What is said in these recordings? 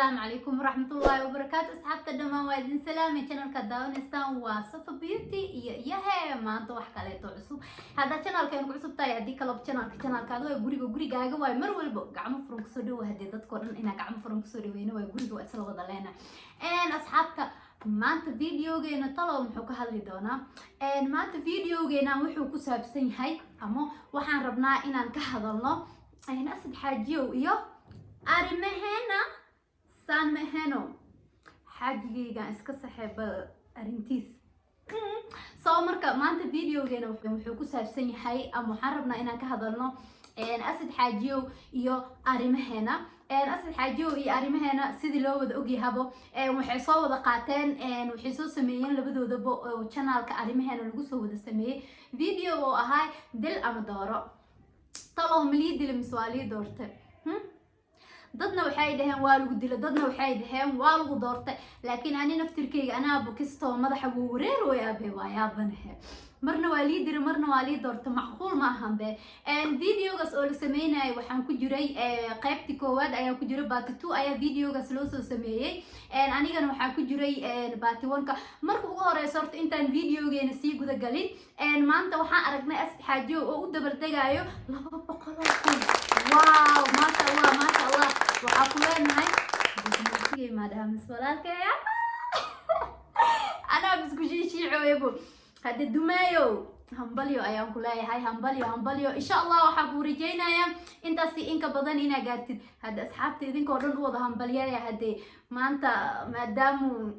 السلام عليكم ورحمة الله وبركاته. أصحابتا دمان وايدين سلامي channelka daawaneystaan waa Safa Beauty iyo maanta wax kale oo cusub. Hada channelkan ku cusub tahay hadii kala channelkaada way gurigaaga way mar walba gacmo furan kusoo dhaw hadii dadko dhan ina gacmo furan kusoo dhaweeyna way guriga waa isla wada leena. Asxaabta maanta videogeena talo muxuu ka hadli doonaa maanta videogeena wuxuu ku saabsan yahay ama waxaan rabnaa inaan ka hadalno asad xaajiyo iyo arimaheena سامحنو حاجيga iska saxeeba arintiis soo marka maanta videogeena wuxuu ku saabsan yahay ama waxaan rabnaa inaan ka hadalno asad xaajiyo iyo arimaheena asad xaajiyo iyo arimaheena sidii loo wada ogyahabo waxay soo wada qaateen waxay soo sameeyeen labadoodaba channelka arimaheena lagu soo wada sameeyay video oo ahaa dil ama dooro talo milii dil miswaali doorte dadna waxay dhaheen waa lagu dilo dadna waxay dhaheen waa lagu doortay laakiin ani naftirkeyga anaa bukisto madaxa wuu wareer way aabay waa yaabanahay marna waa lii diro marna waa lii doortay macquul ma ahan be videogaas oo la sameeyay waxaan ku jiray qaybtii koowaad ayaa ku jiray baati 2 ayaa videogaas loo soo sameeyay anigana waxaa ku jiray baati 1ka marka ugu horeyso horta intaan videogeena sii guda galin maanta waxaan aragnay asad xaajiyo oo u dabaldegaayo 200 واو ما شاء الله ما شاء الله وعقولنا هاي مادام سؤالك يا انا بس كشي شيء عيبو هذا دمايو همبليو ايام كلها هاي همبليو ان شاء الله وحبو رجينا يا انت سي انك بدن هنا قالت هذا اصحابتي اذن كورن وضع همبليا يا هدي ما انت مادام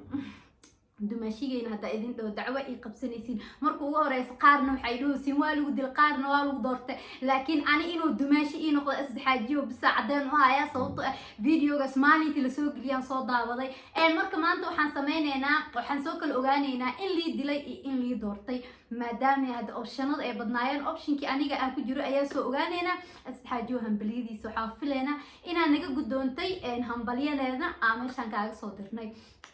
dumaashigeena hada idin dhow dacwo ay qabsanaysiin markuu ugu horeeyay qaarna waxay dhoosin waa lagu dil qaarna waa lagu doortay laakiin ani inuu dumaashi ii noqdo asad xaajiyo bisa cadeen u haya sababtoo videogaas maalintii la soo geliyaan soo daawaday marka maanta waxaan soo kala ogaaneynaa in lii dilay iyo in lii doortay maadaama hada optionada ay badnaayeen optionkii aniga aan ku jiro ayaa soo ogaaneynaa asad xaajiyo hambaliyadiisa waxaa fileena inaan naga gudoontay hambalyadeena aan meeshaan kaaga soo dirnay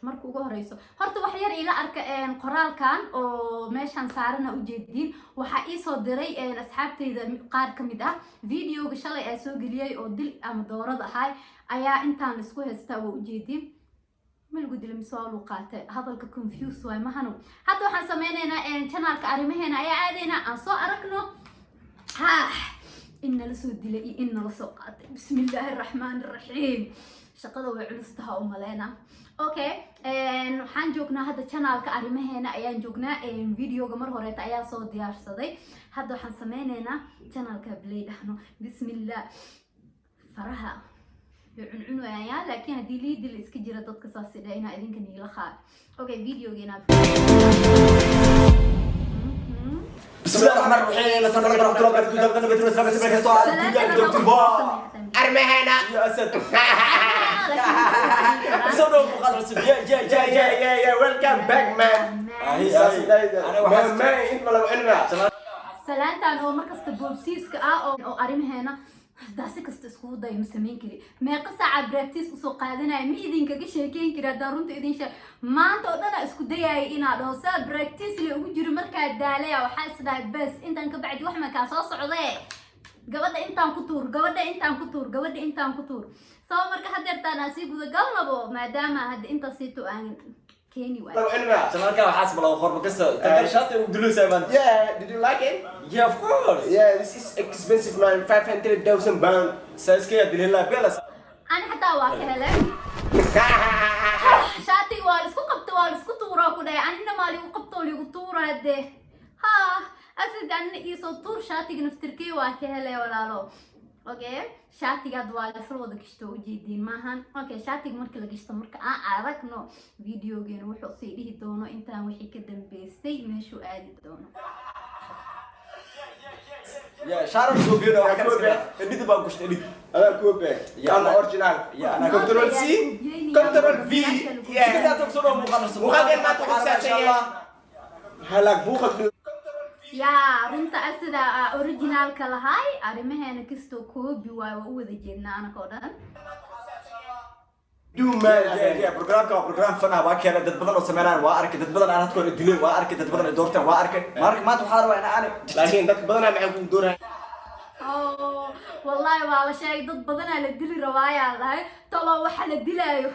marka ugu horeyso horta wax yar ila arka qoraalkan oo meeshan saarana u jeedin waxa ii soo diray asxaabteyda qaar kamid ah videoga shalay ay soo galiyay oo dil ama doorada ahay ayaa intaan isku heystaa oo u jeedin malgu dil misaalu qaatay hadalka confuse way mahano hadda waxaan sameynaynaa channelka arimaheena ayaa aadayna aan soo aragno inna la soo dilay inna la soo qaatay bismillaahir rahmaanir rahiim shaqada way culustaha u maleena okay waxaan joognaa hadda channelka arimaheena ayaan joognaa videoga mar horeeta ayaa soo diyaarsaday hadda waxaan sameynaynaa channelka play dhahno bismillah faraha cuncunayaan laakiin hadii liidil iska jira dadka saas sidayna idinka niila qaad okay videogeena بسم الله الرحمن الرحيم السلام عليكم ورحمه الله وبركاته أرمهنا يا أسد welcome back man سلامتان oo markasta boobsiiska ah oo arimaheena daasi kasta isku day ma sameyn kari meeqa saac practice usoo qaadanay ma idin kaga sheekeyn kara darunta idin sheeg maanta oo dhan isku dayay inaad oo saa practice la ugu jiro marka daalay waxa isdaay bas intaan ka bacdi wax ma ka soo socday gabadha intaan ku tuur soo marka hadeertaan asi guda galnabo maadaama had inta siito aan keeni waay channelka waxa asma loo qorbo kasto tagar shati u duluusay baan Yeah, did you like it? yeah of course Yeah, this is expensive man, 500,000 pounds. saiskaya dilila belas ana hatta waa ka helay shati waa isku qabto waa isku tuuro ku dhaay anina maali u qabto ligu tuurade ha asad an isoo tuur shatiga naftirkii waa ka helay walaalo okay shatiga waa la soo wada gashto u jeedin maahan okay shatiga marka la gashto marka aan aragno videogeena wuxuu sii dhihi doono intaan wixii ka dambeysay meeshuu aadi doono yeah sharon joogina waxa ka sida edit baan ku shtay Ada kupe. Yeah, Ana original. yeah ana Control C, Control V. yeah kita tak soo muuqato Muqaalkan ma tuqsaasay. Halag buuqad يا رنت أسدا أوريجينال كلهاي أرمهنا كستو كوبي وأود جينا أنا كودان do man. yeah program fana waa keenay dad badan oo sameeyaan waa arkay dad badan aan hadko dilay waa arkay dad badan doortaan waa arkay marka maanta waxa rabaa in aan Laakiin dad badan ma ku dooraan. والله والله شيء ضد بدنا للدلي رواية الله طلع وحلا دلايو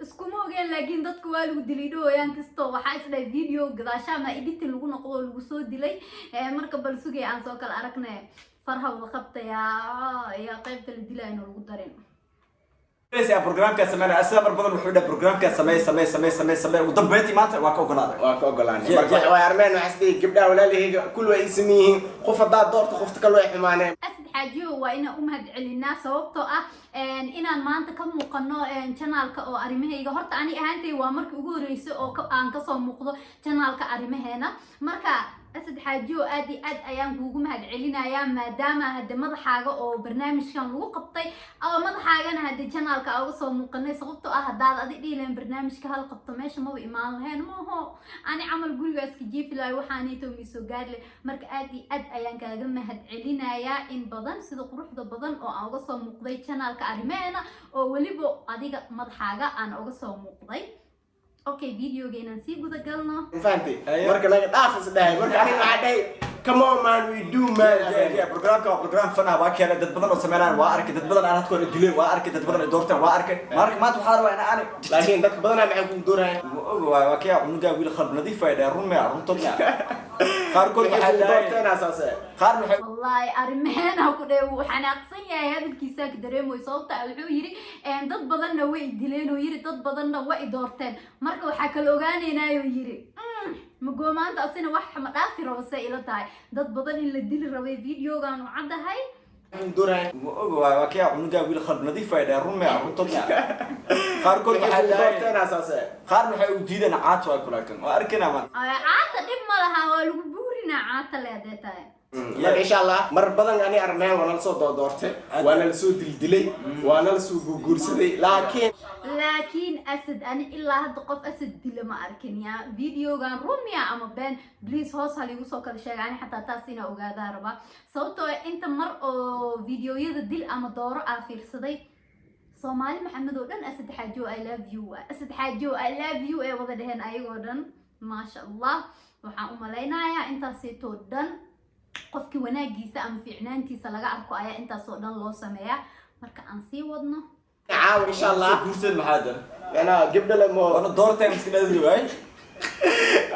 اسكو موجين لكن ضد كوالو دليدو يعني كستو وحاس له فيديو قداشا ما إديت اللي قلنا قول الوسود دلي مركب بالسوق عن سوق الأركنا فرها وخبطة يا قيبة الدلاي إنه القدرين بس يا برنامج كسمعنا أسمع بدل وحدة برنامج كسمع وضبطي ما تواقع قناة وأقولاني مركب ويرمين وحسدي جبنا ولا لي كل واحد اسمه خوف الضاد دورت خوف كل واحد معنا أسد حاجيو وإنا أمهد علينا سببتو inaan maanta ka muuqano channelka oo arimahayga horta ani ahaantay waa markii ugu horeysay oo aan ka soo muuqdo channelka arimaheena marka asad xaajiyo aad iyo aad ayaan kuugu mahad celinayaa maadaama hadda madaxaaga oo barnaamijkan lagu qabtay ama madaxaagana hadda channelka uga soo muuqanay sababtoo ah hadaad adi dhiileen barnaamijka hal qabto meesha ma imaan lahayn maaho ani camal guriga iska jiifi lahay waxaanayto miisoo gaarle marka aad iyo aad ayaan kaaga mahad celinayaa in badan sida quruxda badan oo aan uga soo muuqday channelka arimeena oo waliba adiga madaxaaga aan uga soo muuqday okay videogeena si guda galno فهمتي marka laga dhaafis dhahay marka ani waxay come on man we do man برنامج فنا واكيلا dad badan oo sameeyaan waa arkay dad badan aan hadkood dilay waa arkay dad badan ay doortaan waa arkay marka maanta waxa rabaa in aan laakiin dad badan maxay ku doorayaan waa kiya unuga wiil qalb nadiif ay dhaarumay runtoodna qaar kood waxa doorteen asaase qaar waxay wallahi arimeena ku dheew waxaan aqsan yahay hadalkiisa ka dareemoy sababta wuxuu yiri dad badanna way dileen oo yiri dad badanna way doorteen marka waxa kala ogaanaynaa oo yiri ma goomaanta asina wax ma dhaafi rabo say ila tahay dad badan in la dili rabay videogan oo cadahay waa kiya unuga wiil qalb nadiif ay dhaarumay runtoodna qaar kood waxa doorteen asaase qaar waxay u diideen caat waa kulaakan waa arkina ma caata dib ma laha waa lagu buurinaa caata leedahay tahay marka insha Allah mar badan ani arnaan wana soo doortay wana la soo dildilay wana la soo guursaday laakiin asad ani ilaa hadda qof asad dila ma arkin ya videogan rumya ama ben please hoos hal igu soo kala sheegay ani xataa taas ina ogaada raba sababtoo inta mar oo videoyada dil ama dooro aan fiirsaday Soomaali Maxamed oo dhan asad xaajo I love you asad xaajo I love you ee wada dhaheen ayagoo dhan ma sha Allah waxaan u maleynayaa intaas oo dhan qofkii wanaagiisa ama fiicnaantiisa laga arko ayaa intaas oo dhan loo sameeyaa marka aan sii wadno عاون ان شاء الله guursan maxaa انا جبت لهم انا doortay miskiinada way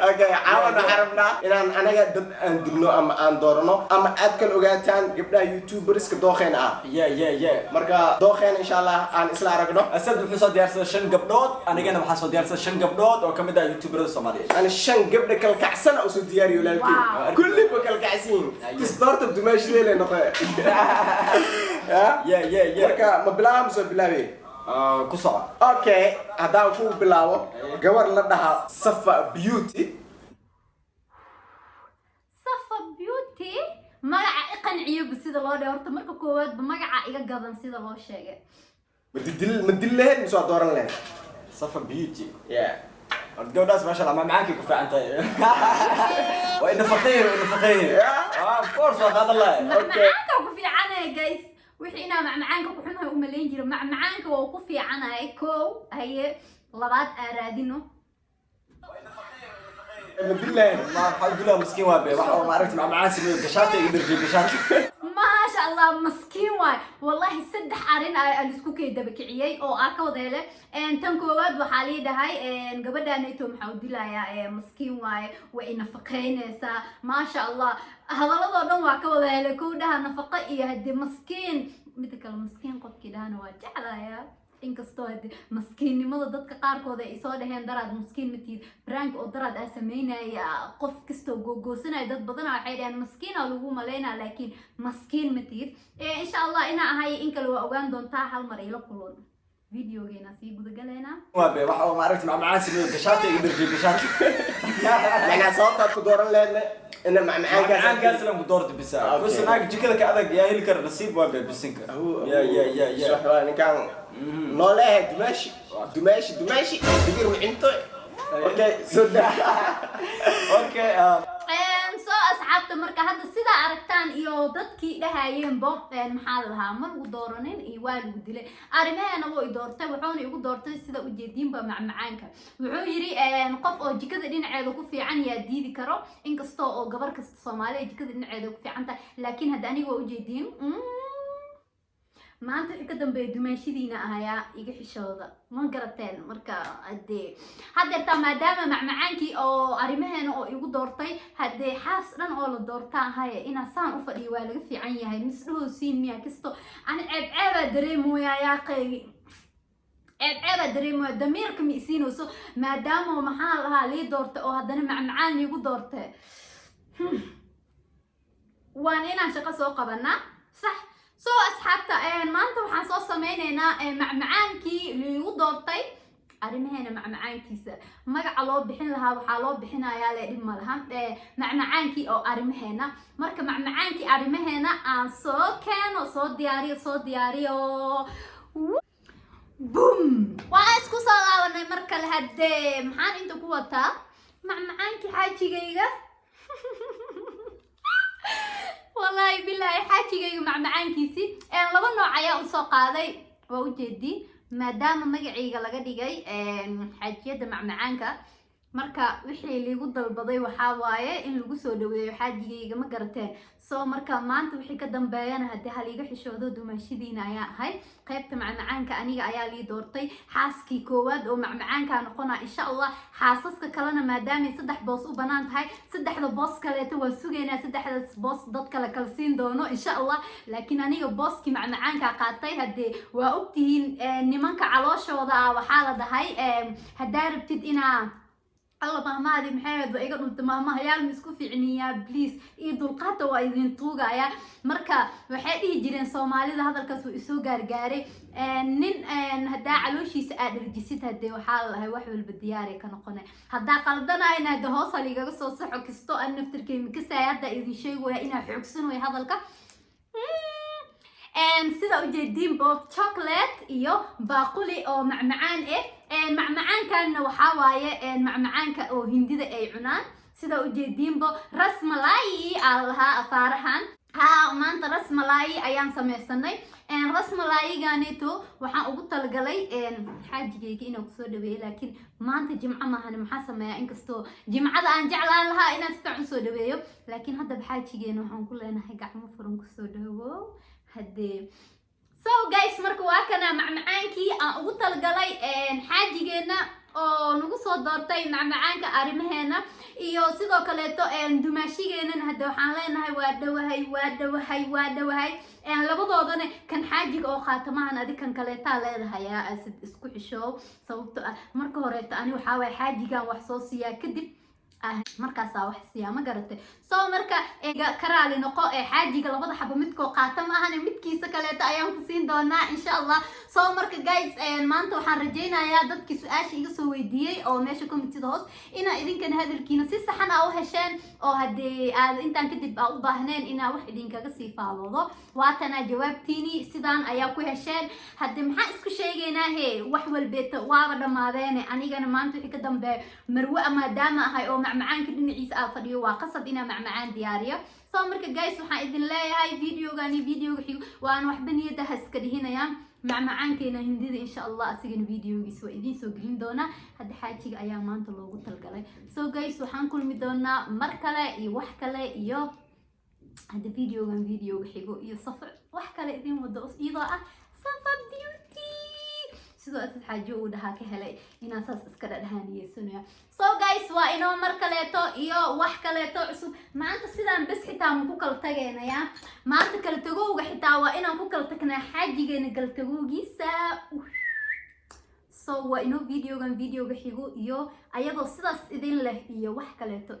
اوكي عاون حربنا ان انا دد دلنو اما ان دورنو اما اد كل اوغاتان gabdha youtubers ka dooqeen ya marka dooqeen insha Allah aan isla aragno asad wuxuu soo diyaarsaday 5 gabdhood anigana waxaan soo diyaarsaday 5 gabdhood oo kamid ah youtuberada Soomaaliyeed انا 5 gabdha kala kacsan oo soo diyaariyo laalkii kulli ba kala kacsan tisdoorta dumaashdeele noqo ya marka ma bilaam soo bilaabe ku soo okay hadaan ku bilaabo gabar la dhaha Safa Beauty magaca iqanciyo sida loo dhahay horta marka koowaad magaca iga gadan sida loo sheegay madil lahayd soo dooran lahayd Safa Beauty yeah gabadhaas ma sha Allah macaankii ku fiican tahay waa ina faqeeyay of course waa qad Allah okay ku fiicanay guys wixii ina macmacaanka ku xunahay u maleyn jiro macmacaanka waa ku fiicanahay koow haye labaad aaraadino madil lahayd ma xawdula miskiin waa bee waxa ma aragti macmacaan simeeyo gashaatay iga dirjay gashaatay ما شاء الله مسكين واي والله سدح أرين الاسكو كي دبكعيي أو أكو ذيله إن تنكواد وحالي ده هاي إن قبل ده نيتو محاودي لا يا مسكين واي وإن فقين سا ما شاء الله هذا لا ضم وأكو ذيله كوده نفقة إيه هدي مسكين مثل المسكين قد كده أنا واجع يا inkastoo maskiinnimada dadka qaarkood ay soo dhaheen daraad maskiin matiid prank oo daraad ay sameynaya qof kastoo googoosanay dad badan waxay dhaheen maskiin oo lagu maleynaa laakiin maskiin matiid insha Allah ina ahay in kale waa ogaan doontaa hal mar ila kulon videogeena sii guda galeena waa bee waxa ma aragti macmacaan simeeyo gashaatay iga dirjay gashaatay macna sababta ku dooran leedna ina macmacaankaas la doorto bisa kusnaag jikada ka adag yaa heli kara nasiib waa bee bisinka ya saxwaan kan noolehe dumashi digir wixinto okay so okay soo asxaabta marka hadda sida aragtaan iyo dadkii dhahayeen bom maxaa lahaa mar uu dooranin iyo waa lagu dilay arimeena way doortay wuxuuna igu doortay sida u jeedin ba macmacaanka wuxuu yiri qof oo jikada dhinaceeda ku fiican yaa diidi karo inkastoo oo gabar kasta Soomaaliyeed jikada dhinaceeda ku fiican tahay laakiin hadda aniga waa u jeedin maanta wixii ka dambeeya dumaashidiina ahayaa iga xishooda ma garateen marka haddeertaa maadaama macmacaankii oo arrimaheena oo igu doortay haddee xaas dhan oo la doortaa ahaye inaa saan u fadhiyo waa laga fiican yahay misdhahoosiin miyaa kisto ani ceebceebaa dareemooyaa yaaqeygi ceebceebaa dareemooya damiirka ma isiinayso maadaama maxaa lahaa lii doortay oo haddana macmacaan liigu doortay waan inaan shaqo soo qabanaa sax soo asxaabta maanta waxaan soo sameynaynaa macmacaankii liigu doortay arrimaheena macmacaankiisa magaca loo bixin lahaa waxaa loo bixinayaa le dhib ma laha macmacaankii oo arrimaheena marka macmacaankii arrimaheena aan soo keeno soo diyaariyo bum waan isku soo laabanay mar kale haddee maxaan inta ku wataa macmacaankii xaajigayga wallahi billahi xaajigayga macmacaankiisi laba nooc ayaa usoo qaaday waa ujeedii maadaama magacayga laga dhigay xaajiyada macmacaanka marka wixii liigu dalbaday waxaa waaye in lagu soo dhaweeyo xaajigayga ma garateen soo marka maanta wixii ka dambeeyana haddii haliiga xishoodo dumaashidiina ayaa ahay qaybta macmacaanka aniga ayaa lii doortay xaaskii koowaad oo macmacaanka noqonaa insha allah xaasaska kalena maadaamay 3 boos u banaan tahay 3 boos kaleeto waa sugaynaa 3 boos dad kale kala siin doono insha allah laakiin aniga booskii macmacaanka qaatay haddee waa ogtihiin nimanka calooshooda ah waxaa la dhahay haddaa rabtid inaa الله مهمادي محمد وإيجا قلت مهما هيال مسكو في عنيا بليز إيه دولقاته وإذن طوغا يا مركا وحيدي جيرين سومالي هذا الكسو إسو غارغاري نين هدا علوشي سأد رجسيت هدي وحال هاي واحد بالدياري كانوا قناع هدا قلبنا إنا دهوصا ليغا قصو صحو كستو أن نفتر كي مكسا يدا إذن شيء ويا إنا حكسن ويا هذا الكا sida ujeediin bo chocolate iyo baaquli oo macmacaan macmacaankanna waxaa waaye macmacaanka oo hindida ay cunaan sida ujeediin bo rasmalaayi aa lahaa afaarahan maanta rasmalaayi ayaan sameysanay rasmalaayiganeeto waxaan ugu talagalay xaajigayga inaan kusoo dhaweeyo laakiin maanta jimco maahan maxaa sameeyaa inkastoo jimcada aan jeclaan lahaa inaan si fiican usoo dhaweeyo laakiin haddaba xaajigeena waxaan ku leenahay gacmo furan kusoo dhawo haddee so guys marka waa kana macmacaankii aan ugu talagalay xaajigeena oo nagu soo doortay macmacaanka arrimaheena iyo sidoo kaleeto dumaashigeenana hadda waxaan leenahay waa dhawahay labadoodana kan xaajiga oo qaatamahan adi kan kaleetaa leedahay asid isku xishoow sababto ah marka horeeto ani waxaa waay xaajigan wax soo siiyaa kadib markaasaa wax siiyaa ma garatay soo marka karaali noqo xaajiga labada xabo midkoo qaata ma ahane midkiisa kaleeto ayaan ku siin doonaa insha allah soo marka guys maanta waxaan rajaynayaa dadkii su-aasha iga soo weydiiyey oo meesha commitida hoos inaa idinkana hadalkiina si saxan aa u hesheen oo haddii aad intaan kadib aa u baahneen inaa wax idinkaga sii faaloodo waatanaa jawaabtiini sidaan ayaa ku hesheen haddii maxaa isku sheegaynaa he wax walbeeta waaba dhammaadeene anigana maanta wixii ka dambeeya marwe maadaama ahay oo macmacaanka dhinaciisa aa fadhiyo waa qasab inaa macmacaan diyaariyo soo marka guys waxaan idin leeyahay videogani videoga xigo waan waxba niyada haska dhihinayaa macmacaankeena hindida insha allah asigana videogiisa waa idiin soo gelin doonaa hadda xaajiga ayaa maanta loogu talgalay so guys waxaan kulmi doonaa mar kale iyo wax kale iyo hadda videogan videoga xigo iyo safar wax kale idin wado iyadoo ah safar beauty sidoo asad xaajo uu dhahaa ka helay inaan saas iska dhadhaaniyeysanaya so guys waa inoo mar kaleeto iyo wax kaleeto cusub maanta sidaan bes xitaa ma ku kala tagaynaya maanta kala tagowga xitaa waa inaan ku kala tagnaa xaajigeena kala tagowgiisa so waa inoo videogan videoga xigo iyo ayadoo sidaas idin leh iyo wax kaleeto